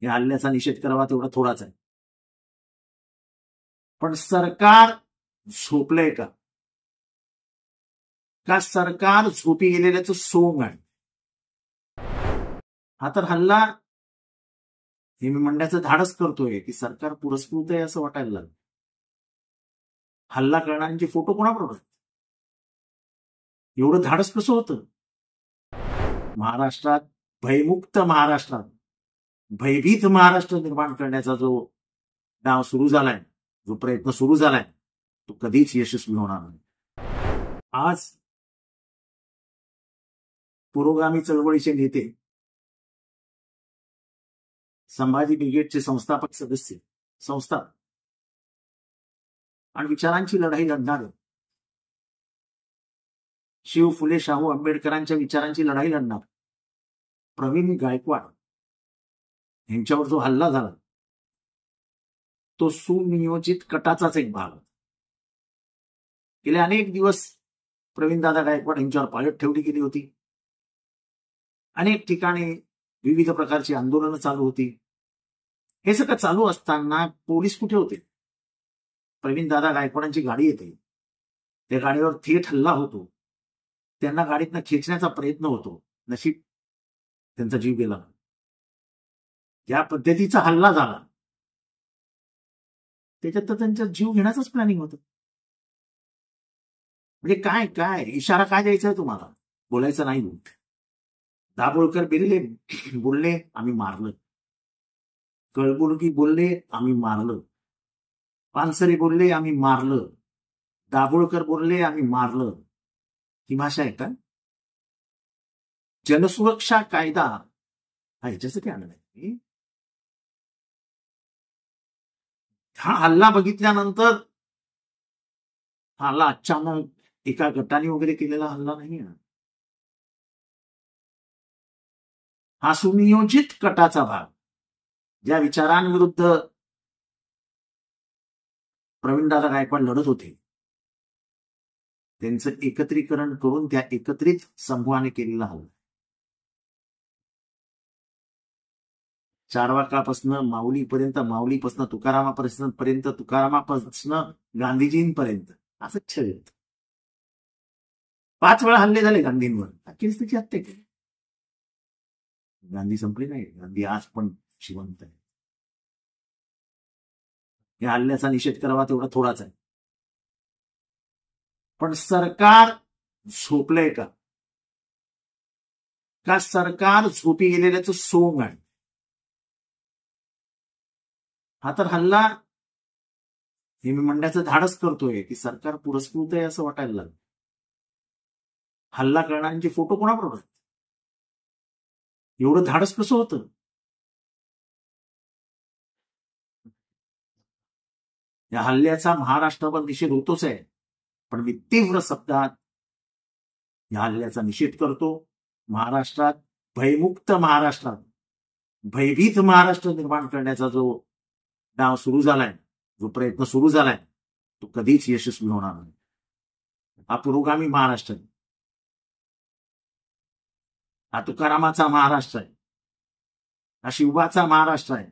या हल्ल्याचा निषेध करावा तेवढा थोडाच आहे. पण सरकार झोपलंय का? का सरकार झोपी गेलेल्याचं सोंग आहे? हा तर हल्ला हे मी म्हणण्याचं धाडस करतोय की सरकार पुरस्कृत आहे असं वाटायला लागलं. हल्ला करणाऱ्यांचे फोटो कोणाबरोबर? एवढं धाडस कसं होतं? महाराष्ट्रात भयमुक्त महाराष्ट्रात भयभीत महाराष्ट्र निर्माण करण्याचा जो डाव सुरू झालाय, जो प्रयत्न सुरू झालाय, तो कधीच यशस्वी होणार नाही. आज पुरोगामी चळवळीचे नेते, संभाजी ब्रिगेडचे संस्थापक सदस्य, संस्थापक आणि विचारांची लढाई लढणारे, शिव फुले शाहू आंबेडकरांच्या विचारांची लढाई लढणार प्रवीण गायकवाड यांच्यावर जो हल्ला झाला तो सुनियोजित कटाचाच एक भाग. गेले अनेक दिवस प्रवीणदादा गायकवाड यांच्यावर पाळत ठेवली गेली होती. अनेक ठिकाणी विविध प्रकारची आंदोलनं चालू होती. हे सगळं चालू असताना पोलीस कुठे होते? प्रवीणदादा गायकवाडांची गाडी येते, त्या गाडीवर थेट हल्ला होतो, त्यांना गाडीतनं खेचण्याचा प्रयत्न होतो. नशीब त्यांचा जीव गेला. ज्या पद्धतीचा हल्ला झाला त्याच्यात तर त्यांचा जीव घेण्याचाच प्लॅनिंग होतं. म्हणजे काय काय इशारा काय द्यायचा आहे तुम्हाला? बोलायचं नाही. दाभोळकर बोलले आम्ही मारलं, कळबुर्गी बोलले आम्ही मारलं, पानसरे बोलले आम्ही मारलं, दाभोळकर बोलले आम्ही मारलं. ही भाषा आहे का? जनसुरक्षा कायदा हा ह्याच्यासाठी आणला आहे. हा हल्ला बघितल्यानंतर हा हल्ला अचानक एका गटाने वगैरे केलेला हल्ला नाही. हा सुनियोजित कटाचा भाग. ज्या विचारांविरुद्ध प्रवीणदादा गायकवाड लढत होते त्यांचं एकत्रीकरण करून त्या एकत्रित समूहाने केलेला हल्ला. चारवाकापासून माऊलीपासून तुकारामापासून गांधीजींपर्यंत असं छळ. 5 वेळा हल्ले झाले गांधींवर. अखेरीस त्याची हत्या केली. गांधी संपले नाही. गांधी आज पण जिवंत आहे. या हल्ल्याचा निषेध करावा तेवढा थोडाच आहे. पण सरकार झोपलंय का? का सरकार झोपी गेलेल्याचं सोंग आहे? हा तर हल्ला हे मी म्हणण्याचं धाडस करतोय की सरकार पुरस्कृत आहे असं वाटायला लागलं. हल्ला करणाऱ्यांचे फोटो कोणाबरोबर? एवढं धाडस कसं होतं? या हल्ल्याचा महाराष्ट्रावर निषेध होतोच आहे, पण मी तीव्र शब्दात या हल्ल्याचा निषेध करतो. महाराष्ट्रात भयमुक्त महाराष्ट्रात भयभीत महाराष्ट्र निर्माण करण्याचा जो डाव सुरू झालाय, जो प्रयत्न सुरू झालाय, तो कधीच यशस्वी होणार नाही. हा पुरोगामी महाराष्ट्र आहे. हा तुकारामाचा महाराष्ट्र आहे. हा शिवबाचा महाराष्ट्र आहे.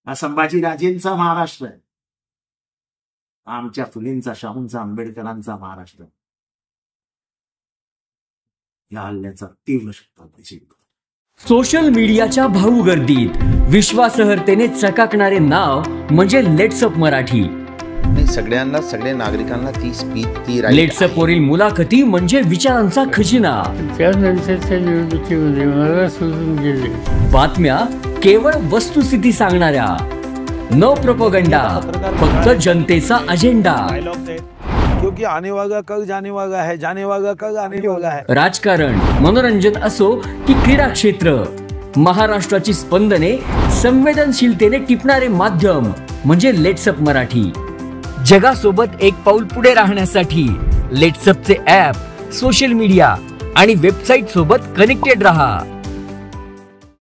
हा संभाजीराजेंचा महाराष्ट्र आहे. आमच्या फुलेंचा, शाहूंचा, आंबेडकरांचा महाराष्ट्र. या हल्ल्याचा तीव्र शब्दात निषेध करतो. सोशल मीडियाच्या भाऊ गर्दीत विश्वासार्हतेने चकाकणारे नाव म्हणजे लेट्सअप मराठी. सगळ्यांना, सगळ्या नागरिकांना ती स्पीच, ती लेट्सअप वरील मुलाखती म्हणजे विचारांचा खजिना. त्यानंतरच्या निवडणुकीमध्ये मला सोडून गेले. बातम्या केवळ वस्तुस्थिती सांगणाऱ्या, न प्रोपगंडा, फक्त जनतेचा अजेंडा. क्योंकि आने वाला कल जाने वाला है, जाने वाला कल आने वाला है. राजकारण, मनोरंजन असो की क्रीडा क्षेत्र, महाराष्ट्राची स्पंदने संवेदनशीलतेने टिपणारे माध्यम म्हणजे लेट्सअप मराठी. जगासोबत एक पाऊल पुढे राहण्यासाठी लेट्सअपचे ॲप, सोशल मीडिया आणि वेबसाईट सोबत कनेक्टेड रहा.